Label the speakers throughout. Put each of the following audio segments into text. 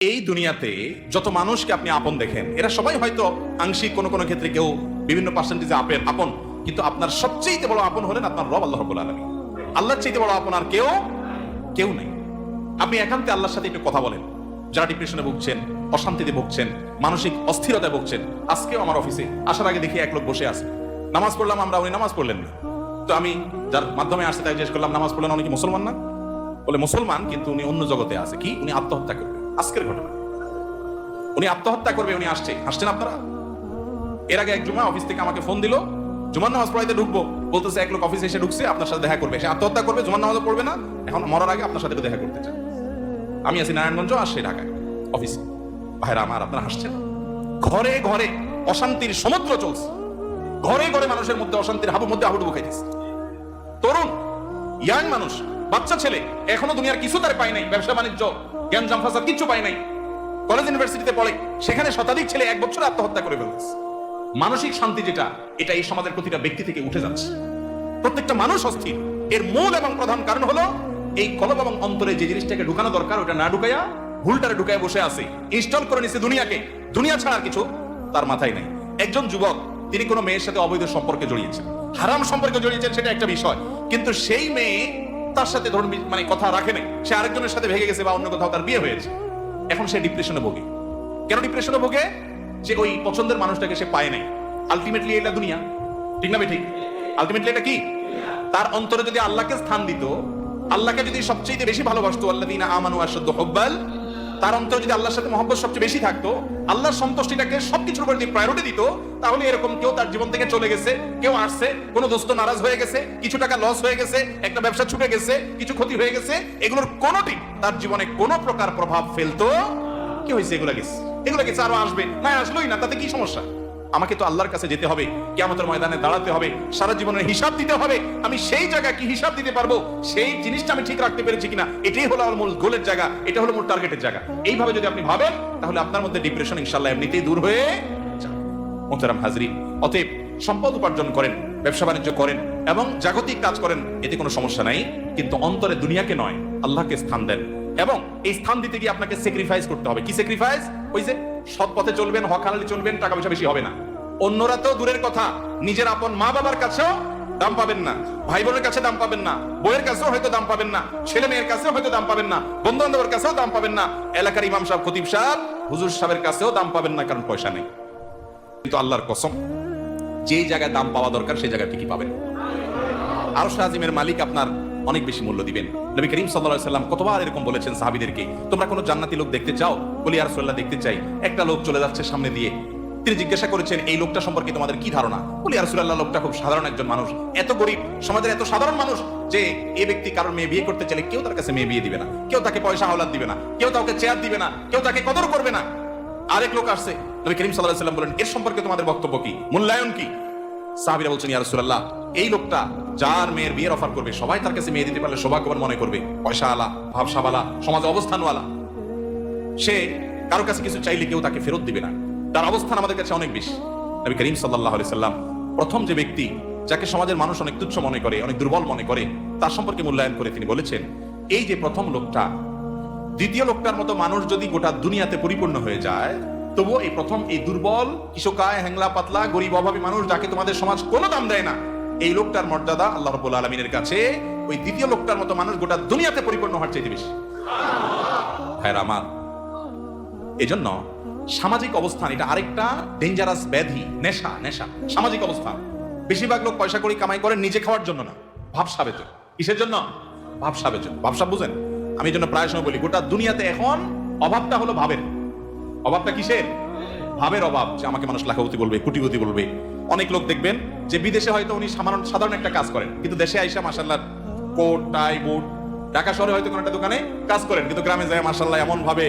Speaker 1: এই দুনিয়াতে যত মানুষকে আপনি আপন দেখেন এরা সবাই হয়তো আংশিক কোনো কোনো ক্ষেত্রে কেউ বিভিন্ন পার্সেন্টেজে আপন, কিন্তু আপনার সবচেয়ে বড় আপন হলেন আপনার রব আল্লাহ রাব্বুল আলামিন। আল্লাহর চাইতে বড় আপন আর কেউ নেই। আপনি একান্তে আল্লাহর সাথে একটু কথা বলেন। যারা ডিপ্রেশনে ভুগছেন, অশান্তিতে ভুগছেন, মানসিক অস্থিরতায় ভুগছেন, আজকেও আমার অফিসে আসার আগে দেখি এক লোক বসে আছে। নামাজ পড়লাম আমরা, উনি নামাজ পড়লেন না। তো আমি যার মাধ্যমে আসতে তাই জিজ্ঞেস করলাম, নামাজ পড়লেন, উনি কি মুসলমান না? বলে মুসলমান, কিন্তু উনি অন্য জগতে আছে। কি? উনি আত্মহত্যা করবে। আজকের ঘটনা, উনি আত্মহত্যা করবে। উনি আসছেন আপনারা। এর আগে এক জুমা অফিস থেকে আমাকে ফোন দিল, জুমার নামাজ পড়াইতে ঢুকবো, বলতেছে এক লোক অফিসে এসে ঢুকছে, আপনার সাথে দেখা করবে। সে আত্মহত্যা করবে, জুমার নামাজও পড়বে না, এখন মরার আগে আপনার সাথে দেখা করতে চায়। আমি আছি নারায়ণগঞ্জ, আসছে ঢাকায় অফিসে। ভাইরা আমার, আপনারা হাসছেন। ঘরে ঘরে অশান্তির সমুদ্র চলছে, ঘরে ঘরে মানুষের মধ্যে অশান্তির হাবুর মধ্যে হাবুডুবু খাইতেছে। তরুণ ইয়াং মানুষ, বাচ্চা ছেলে এখনো দুনিয়ার কিছু তার পায় নাই, ব্যবসা বাণিজ্য জ্ঞান জামফাসাদ কিচ্ছু পায় নাই, কলেজ ইউনিভার্সিটিতে পড়ে, সেখানে শতাধিক ছেলে এক বছরে আত্মহত্যা করে ফেলতেছে। মানসিক শান্তি যেটা, এটা এই সমাজের প্রতিটা ব্যক্তি থেকে উঠে যাচ্ছে। প্রত্যেকটা মানুষ অস্থির। এর মূল এবং প্রধান কারণ হলো এই কলব এবং অন্তরে যে জিনিসটাকে ঢুকানো দরকার ওটা না ঢুকাইয়া ভুলটারে ঢুকাইয়া বসে আছে, ইনস্টল করে নিছে দুনিয়াকে। দুনিয়া ছাড়া আর কিছু তার মাথায় নাই। একজন যুবক, তিনি কোনো মেয়ের সাথে অবৈধ সম্পর্কে জড়িয়েছেন, হারাম সম্পর্কে জড়িয়েছেন, সেটা একটা বিষয়, কিন্তু সেই মেয়ে তার সাথে ধরুন মানে কথা রাখে নাই, সে আরেকজনের সাথে ভেগে গেছে বা অন্য কোথাও তার বিয়ে হয়েছে। এখন সে ডিপ্রেশনে ভোগে। কেন ডিপ্রেশনে ভোগে? যে ওই পছন্দের মানুষটাকে সে পায় নাই। আলটিমেটলি এটা দুনিয়া, ঠিক না ঠিক? আলটিমেটলি এটা কি? তার অন্তরে যদি আল্লাহকে স্থান দিত, আল্লাহকে যদি সবচেয়ে বেশি ভালোবাসতো, আল্লাযীনা আমানু আশাদ্দু হুব্বাল, তার অন্তরে যদি আল্লাহর সাথে মহব্বত সবচেয়ে বেশি থাকতো, আল্লাহর সন্তুষ্টিটাকে সবকিছুর উপর দিয়ে প্রায়োরিটি দিত, তাহলে এরকম কেউ তার জীবন থেকে চলে গেছে, কেউ আসছে, কোনো দোস্ত নারাজ হয়ে গেছে, কিছু টাকা লস হয়ে গেছে, একটা ব্যবসা ছুটে গেছে, কিছু ক্ষতি হয়ে গেছে, এগুলোর কোনোটি তার জীবনে কোনো প্রকার প্রভাব ফেলতো? কি হয়েছে? এগুলো গেছে, আরো আসবে, না আসলোই না, তাতে কি সমস্যা? আমাকে তো আল্লাহর কাছে যেতে হবে, কিয়ামতের ময়দানে দাঁড়াতে হবে, সারা জীবনের হিসাব দিতে হবে। আমি সেই জায়গা কি হিসাব দিতে পারবো, সেই জিনিসটা আমি ঠিক রাখতে পেরেছি কিনা, এটাই হলো আমার মূল গোলের জায়গা, এটা হলো মূল টার্গেটের জায়গা। এইভাবে যদি আপনি ভাবেন, তাহলে আপনার মধ্যে ডিপ্রেশন ইনশাআল্লাহ এমনিতেই দূর হয়ে যাবে। মোহতারাম হাজরিন, অতএব সম্পদ উপার্জন করেন, ব্যবসা বাণিজ্য করেন এবং জাগতিক কাজ করেন, এতে কোনো সমস্যা নাই, কিন্তু অন্তরে দুনিয়াকে নয়, আল্লাহকে স্থান দেন। এবং এই স্থান দিতে গিয়ে আপনাকে স্যাক্রিফাইস করতে হবে। কি স্যাক্রিফাইস? ওই যে সৎ পথে চলবেন, হক হালালে চলবেন, টাকা পয়সা বেশি হবে না। অন্যরা তো দূরের কথা, নিজের আপন মা বাবার কাছেও দাম পাবেন না, ভাই বোনের কাছে দাম পাবেন না, বইয়ের কাছেও হয়তো দাম পাবেন না, ছেলে মেয়ের কাছেও হয়তো দাম পাবেন না, বন্ধু বান্ধবের কাছেও দাম পাবেন না, এলাকার ইমাম সাহেব, খতিব সাহেব, হুজুর সাহেবের কাছেও দাম পাবেন না, কারণ পয়সা নেই। কিন্তু আল্লাহর কসম, যেই জায়গায় দাম পাওয়া দরকার সেই জায়গায় ঠিকই পাবেন। আরশ আজিমের মালিক আপনার অনেক বেশি মূল্য দিবেন। নবী করিম সাল্লাল্লাহু আলাইহি সাল্লাম কতবার এরকম বলেছেন সাহাবীদেরকে, তোমরা কোনো জান্নাতি লোক দেখতে চাও? বলি ইয়া রাসূলুল্লাহ, দেখতে চাই। একটা লোক চলে যাচ্ছে সামনে দিয়ে, তিনি জিজ্ঞাসা করেছেন, এই লোকটা সম্পর্কে তোমাদের কি ধারণা? বলি ইয়া রাসূলুল্লাহ, লোকটা খুব সাধারণ একজন মানুষ, এত গরিব, সমাজের এত সাধারণ মানুষ যে এই ব্যক্তি কারোর মেয়ে বিয়ে করতে চাইলে কেউ তার কাছে মেয়ে বিয়ে দিবে না, কেউ তাকে পয়সা হাওলাত দিবে না, কেউ তাকে চেয়ার দিবে না, কেউ তাকে কদর করবে না। আরেক লোক আসছে, নবী করিম সাল্লাল্লাহু আলাইহি সাল্লাম বলেন, এর সম্পর্কে তোমাদের বক্তব্য কি, মূল্যায়ন কি? সাহাবীরা বলছেন, ইয়া রাসূলুল্লাহ, এই লোকটা যার মেয়ের বিয়ের অফার করবে, সবাই তার কাছে মেয়ে দিতে পারলে সৌভাগ্যবান মনে করবে, পয়সা আলা, ভাবসাবালা, সমাজে অবস্থানওয়ালা। সে কারো কাছে কিছু চাইলে কেউ তাকে ফেরত দিবে না, তার অবস্থান আমাদের কাছে অনেক বেশি। নবী করিম সাল্লাল্লাহু আলাইহি সাল্লাম প্রথম যে ব্যক্তি যাকে সমাজের মানুষ অনেক তুচ্ছ মনে করে, অনেক দুর্বল মনে করে, তার সম্পর্কে মূল্যায়ন করে তিনি বলেছেন, এই যে প্রথম লোকটা, দ্বিতীয় লোকটার মতো মানুষ যদি গোটা দুনিয়াতে পরিপূর্ণ হয়ে যায়, তবুও এই প্রথম, এই দুর্বল, কিশোকায়, হ্যাংলা পাতলা, গরিব অভাবী মানুষ, যাকে তোমাদের সমাজ কোনো দাম দেয় না, এই লোকটার মর্যাদা আল্লাহ রাব্বুল আলামিনের কাছে ওই দ্বিতীয় লোকটার মতো মানুষ গোটা দুনিয়াতে পরিপূর্ণ হওয়ার চাইতে বেশি। ভাইরা আমার, এজন্য সামাজিক অবস্থান এটা আরেকটা ডেঞ্জারাস ব্যাধি, নেশা। সামাজিক অবস্থান, বেশিরভাগ লোক পয়সা করে কামাই করেন নিজে খাওয়ার জন্য না, ভাবসাবের জন্য। কিসের জন্য? ভাবসাবের জন্য। ভাবসাব বুঝেন? আমি এই জন্য প্রায় সময় বলি, গোটা দুনিয়াতে এখন অভাবটা হলো ভাবের। অভাবটা কিসের? ভাবের অভাব। যে আমাকে মানুষ লাখপতি বলবে, কোটিপতি বলবে। অনেক লোক দেখবেন যে বিদেশে হয়তো উনি সাধারণ একটা কাজ করেন, কিন্তু দেশে আইসা মাশাআল্লাহ কোট টাই বুট, ঢাকা শহরে হয়তো কোনো একটা দোকানে কাজ করেন, কিন্তু গ্রামে যায় মাশাআল্লাহ এমন ভাবে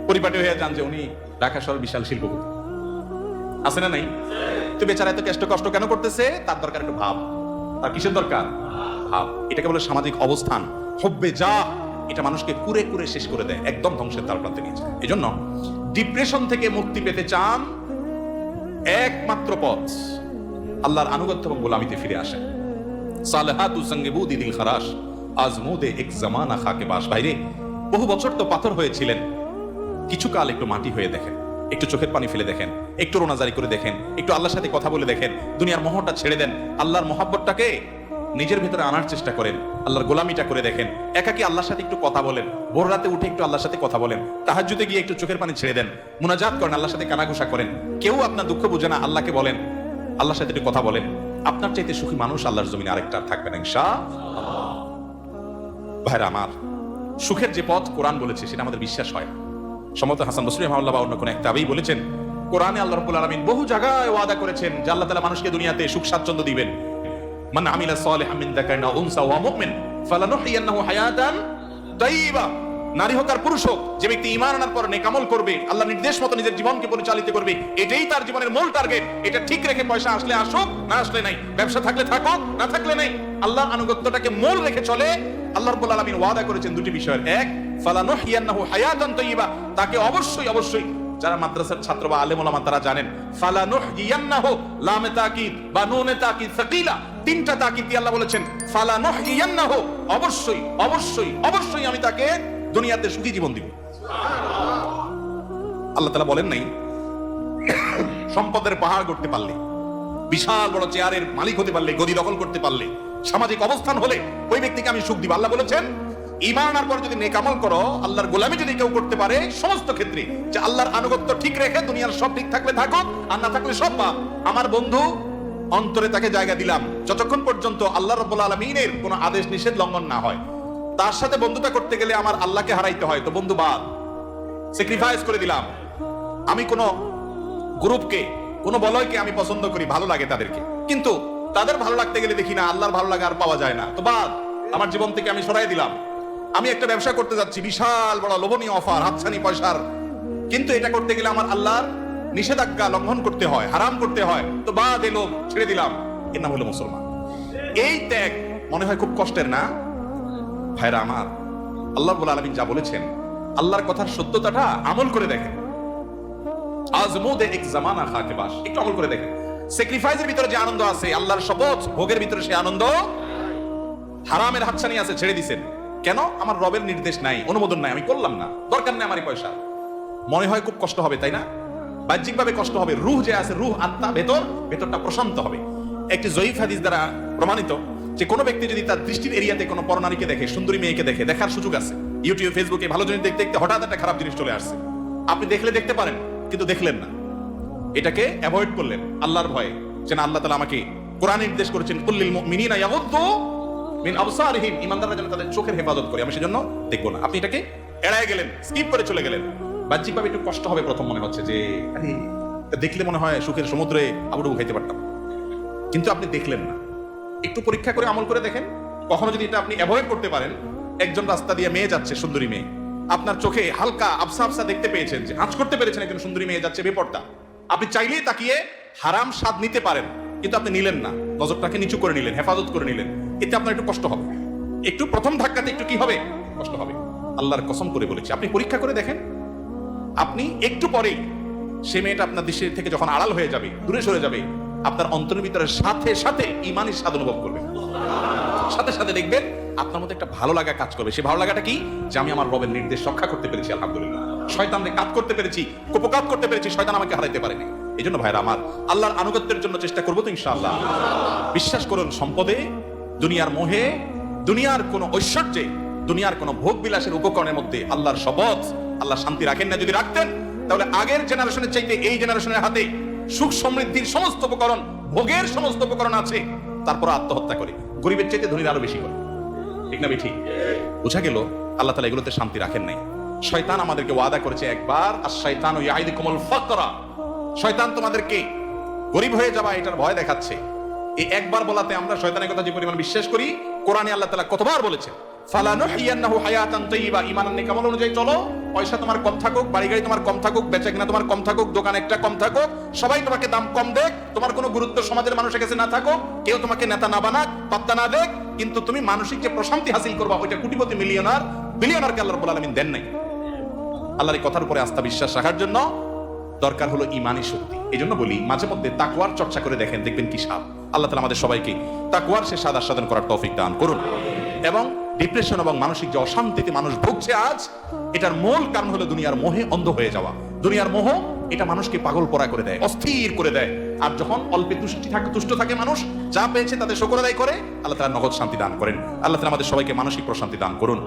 Speaker 1: পরিপাটি হয়ে যান যে উনি ঢাকা শহর বিশাল শিল্পপতি। আছে না নাই? তো বেচারা এত কষ্ট কেন করতেছে? তার দরকার একটু ভাব। তার কিসের দরকার? ভাব। এটাকে বলে সামাজিক অবস্থান। হব্বে যা, এটা মানুষকে কুরে কুরে শেষ করে দেয়, একদম ধ্বংসের দ্বার প্রান্তে নিয়ে যায়। এজন্য ডিপ্রেশন থেকে মুক্তি পেতে চান, একমাত্র পথ আল্লাহর আনুগত্য এবং গোলামিতে ফিরে আসেন। সালেহাতু সঙ্গেবু দিদিল খারাস আজমুদে এক জামানা খাকে বাস। ভাইরে, বহু বছর তো পাথর হয়েছিলেন, কিছু কাল একটু মাটি হয়ে দেখেন, একটু চোখের পানি ফেলে দেখেন, একটু রোনাজারি করে দেখেন, একটু আল্লাহর সাথে কথা বলে দেখেন, দুনিয়ার মোহটা ছেড়ে দেন, আল্লাহর মহব্বতটাকে নিজের ভিতরে আনার চেষ্টা করেন, আল্লাহর গোলামিটা করে দেখেন, একাকি আল্লাহর সাথে একটু কথা বলেন, ভোর রাতে উঠে একটু আল্লাহর সাথে কথা বলেন, তাহাজ্জুদে গিয়ে একটু চোখের পানি ছেড়ে দেন, মুনাজাত করেন, আল্লাহর সাথে কানাঘুষা করেন, কেউ আপনার দুঃখ বুঝে না, আল্লাহকে বলেন, আল্লাহর সাথে একটু কথা বলেন, আপনার চাইতে সুখী মানুষ আল্লাহর জমিনে আরেকটা আর থাকবে না ইনশাআল্লাহ। ভাইরা আমার, সুখের যে পথ কোরআন বলেছে সেটা আমাদের বিশ্বাস হয়। সম্ভবত হাসান বসরি রাহিমাহুল্লাহ বা অন্য কোন এক তাবেঈ বলেছেন, কোরআনে আল্লাহ রাব্বুল আলামিন বহু জায়গায় ওয়াদা করেছেন যে আল্লাহ তাআলা মানুষকে দুনিয়াতে সুখ স্বাচ্ছন্দ্য দিবেন। মান আমিলা সালিহাম মিন যাকারিন আও উনসা ওয়া মুমিন ফালানুহইয়ান্নাহু হায়াতান তাইয়্যিবা। নারী হোক আর পুরুষ হোক, যে ব্যক্তি ঈমান আনার পর নেক আমল করবে, আল্লাহর নির্দেশ মতো নিজের জীবনকে পরিচালিত করবে, এটাই তার জীবনের মূল টার্গেট। এটা ঠিক রেখে পয়সা আসলে আসুক, না আসলে নাই, ব্যবসা থাকলে থাকুক, না থাকলে নাই, আল্লাহর আনুগত্যটাকে মূল রেখে চলে। আল্লাহ রাব্বুল আলামিন ওয়াদা করেছেন দুটি বিষয়ের, এক ফালানুহইয়ান্নাহু হায়াতান তাইয়্যিবা, তাকে অবশ্যই অবশ্যই, যারা মাদ্রাসার ছাত্র বা আলেম ওলামা তারা জানেন, ফালানুহইয়ান্নাহু লামে তাকিদ বা নুনে তাকিদ সাকিলা, তিনটা তাকিদ দিয়ে আল্লাহ বলেছেন ফালানুহইয়ান্নাহু, অবশ্যই অবশ্যই অবশ্যই আমি তাকে দুনিয়াতে সুখী জীবন দিব। আল্লাহ তাআলা বলেন নাই সম্পদের পাহাড় করতে পারলে, বিশাল বড় চেয়ারের মালিক হতে পারলে, গদি দখল করতে পারলে, সামাজিক অবস্থান হলে ওই ব্যক্তিকে আমি সুখ দিব। আল্লাহ বলেছেন ঈমান আনার পর যদি নেক আমল করো, আল্লাহর গোলামি যদি কেউ করতে পারে সমস্ত ক্ষেত্রে, যে আল্লাহর আনুগত্য ঠিক রেখে দুনিয়ার সব ঠিক থাকলে থাকুক, আর না থাকলে সব পাপ। আমার বন্ধু, অন্তরে তাকে জায়গা দিলাম যতক্ষণ পর্যন্ত আল্লাহ রাব্বুল আলামিনের কোনো আদেশ নিষেধ লঙ্ঘন না হয়। তার সাথে বন্ধুতা করতে গেলে আমার আল্লাহকে হারাইতে হয়, তো বন্ধু বাদ, স্যাক্রিফাইস করে দিলাম। আমি কোন গ্রুপকে, কোন বলয়কে আমি পছন্দ করি, ভালো লাগে তাদেরকে, কিন্তু তাদের ভালো লাগতে গেলে দেখি না আল্লাহর ভালো লাগা আর পাওয়া যায় না, তো বাদ, আমার জীবন থেকে আমি সরাই দিলাম। আমি একটা ব্যবসা করতে যাচ্ছি, বিশাল বড় লোভনীয় অফার, হাতছানি পয়সার, কিন্তু এটা করতে গেলে আমার আল্লাহর নিষেধাজ্ঞা লঙ্ঘন করতে হয়, হারাম করতে হয়, তো বাদ, এলো, ছেড়ে দিলাম। এর নাম হলো মুসলমান। এই ত্যাগ মনে হয় খুব কষ্টের না? ভাইরা আমার, আল্লাহ রাব্বুল আলামিন যা বলেছেন, আল্লাহর কথার সত্যতাটা আমল করে দেখেন। আজমুদে এক জামানা খাকে বাস, একটু আমল করে দেখেন। স্যাক্রিফাইসের ভিতরে যে আনন্দ আছে, আল্লাহর শপথ ভোগের ভিতরে সে আনন্দ, হারামের হাতছানি আছে, ছেড়ে দিছেন। কেন? আমার রবের নির্দেশ নাই, অনুমোদন নাই, আমি করলাম না, দরকার নেই আমারই পয়সা। মনে হয় খুব কষ্ট হবে, তাই না? বাহ্যিকভাবে কষ্ট হবে, রূহ যে আছে, রূহ আত্মা, ভেতরটা প্রশান্ত হবে। একটি জয়ীফ হাদিস দ্বারা প্রমাণিত যে কোনো ব্যক্তি যদি তার দৃষ্টির এরিয়াতে কোনো পরনারীকে দেখে, সুন্দরী মেয়েকে দেখে, দেখার সুযোগ আছে, ইউটিউব ফেসবুকে ভালো জিনিস দেখতে দেখতে হঠাৎ একটা খারাপ জিনিস চলে আসছে, আপনি দেখলে দেখতে পারেন, কিন্তু দেখলেন না, এটাকে অ্যাভয়েড করলেন আল্লাহর ভয়ে, যেন আল্লাহ তাআলা আমাকে কোরআন নির্দেশ করেছেন কুল্লিল মুমিনিনা ইয়াগুদ্দু মিন আবসারিহিম, ঈমানদাররা যেন তাদের চোখের হেফাজত করে, আমি সেজন্য দেখবো না। আপনি এটাকে এড়ায় গেলেন, স্কিপ করে চলে গেলেন। বাহ্যিকভাবে একটু কষ্ট হবে প্রথম, মনে হচ্ছে যে আরে দেখলে মনে হয় সুখের সমুদ্রে আবুডুবু খাইতে পারতাম, কিন্তু আপনি দেখলেন না। একটু পরীক্ষা করে আমল করে দেখেন। কখনো যদি এটা আপনি অ্যাভয়েড করতে পারেন, একজন রাস্তা দিয়ে মেয়ে যাচ্ছে, সুন্দরী মেয়ে, আপনার চোখে হালকা আবসা আবসা দেখতে পেয়েছেন, যে আঁচ করতে পেরেছেন একজন সুন্দরী মেয়ে যাচ্ছে বেপরদা, আপনি চাইলেই তাকিয়ে হারাম স্বাদ নিতে পারেন, কিন্তু আপনি নিলেন না, নজরটাকে নিচু করে নিলেন, হেফাজত করে নিলেন, এতে আপনার একটু কষ্ট হবে, একটু প্রথম ধাক্কাতে একটু কি হবে, কষ্ট হবে। আল্লাহর কসম করে বলেছি, আপনি পরীক্ষা করে দেখেন, আপনি একটু পরেই সে মেয়েটা আপনার দৃষ্টি থেকে যখন আড়াল হয়ে যাবে, দূরে সরে যাবে, আপনার অন্তরের ভিতরে সাথে সাথে ঈমানের স্বাদ অনুভব করবেন, সাথে সাথে দেখবেন আপনার মধ্যে একটা ভালো লাগা কাজ করবে। সে ভালো লাগাটা কি? যে আমি আমার রবের নির্দেশ রক্ষা করতে পেরেছি, আলহামদুলিল্লাহ, শয়তানকে কাজ করতে পেরেছি, কুপকাত করতে পেরেছি, শয়তান আমাকে হারাইতে পারেনি। এই জন্য ভাইরা আমার, আল্লাহর আনুগত্যের জন্য চেষ্টা করবো তো ইনশাআল্লাহ। বিশ্বাস করুন, সম্পদে, দুনিয়ার মোহে, দুনিয়ার কোন ঐশ্বর্যে, দুনিয়ার কোন ভোগ বিলাসের উপকরণের মধ্যে আল্লাহর শপথ, আল্লাহ শান্তি রাখেন না। যদি রাখতেন তাহলে আগের জেনারেশনের চাইতে এই জেনারেশনের হাতে সুখ সমৃদ্ধির সমস্ত উপকরণ, ভোগের সমস্ত উপকরণ আছে, তারপর আত্মহত্যা করে, গরিবের চাইতে ধনীরা আরো বেশি করে, ঠিক না? ঠিক বোঝা গেল আল্লাহ তাআলা এগুলোতে শান্তি রাখেন নাই। শয়তান আমাদেরকে ওয়াদা করেছে একবার, আশ-শাইতানু ইয়াইদুকুমুল ফাকরা, শয়তান তোমাদেরকে গরিব হয়ে যাওয়া এটার ভয় দেখাচ্ছে। এই একবার বলাতে আমরা শয়তানের কথা যে পরিমাণ বিশ্বাস করি, কোরআনে আল্লাহ তাআলা কতবার বলেছেন ফালানুহইয়ান্নাহু হায়াতান তাইয়্যিবা, ঈমানের নেক আমল অনুযায়ী চলো, পয়সা তোমার কম থাকুক, বাড়ি গাড়ি তোমার কম থাকুক, বেচাকেনা তোমার কম থাকুক, দোকান একটা কম থাকুক, সবাই তোমাকে দাম কম দেখ, তোমার কোনো গুরুত্ব সমাজের মানুষের কাছে না থাকুক, কেউ তোমাকে নেতা না বানাক, পাত্তা না দেখ, কিন্তু তুমি মানসিক যে প্রশান্তি হাসিল করবা, ওইটা কোটিপতি মিলিয়নার বিলিয়নারকে আল্লাহ রাব্বুল আলামিন দেন নাই। আল্লাহর এই কথার উপরে আস্থা বিশ্বাস রাখার জন্য দরকার হলো ঈমানী শক্তি। এই জন্য বলি, মাঝে মধ্যে তাকওয়ার চর্চা করে দেখেন, দেখবেন কি স্বাদ। আল্লাহ তাআলা আমাদের সবাইকে তাকওয়ার সে স্বাদ আস্বাদন করার তৌফিক দান করুন। এবং ডিপ্রেশন এবং মানসিক যে অশান্তিতে মানুষ ভুগছে আজ, এটার মূল কারণ হলো দুনিয়ার মোহে অন্ধ হয়ে যাওয়া। দুনিয়ার মোহ এটা মানুষকে পাগল পরা করে দেয়, অস্থির করে দেয়। আর যখন অল্পে তুষ্ট থাকে মানুষ, যা পেয়েছে তাদের শুকর আদায় করে, আল্লাহ তাআলা নগদ শান্তি দান করেন। আল্লাহ তাআলা আমাদের সবাইকে মানসিক প্রশান্তি দান করুন।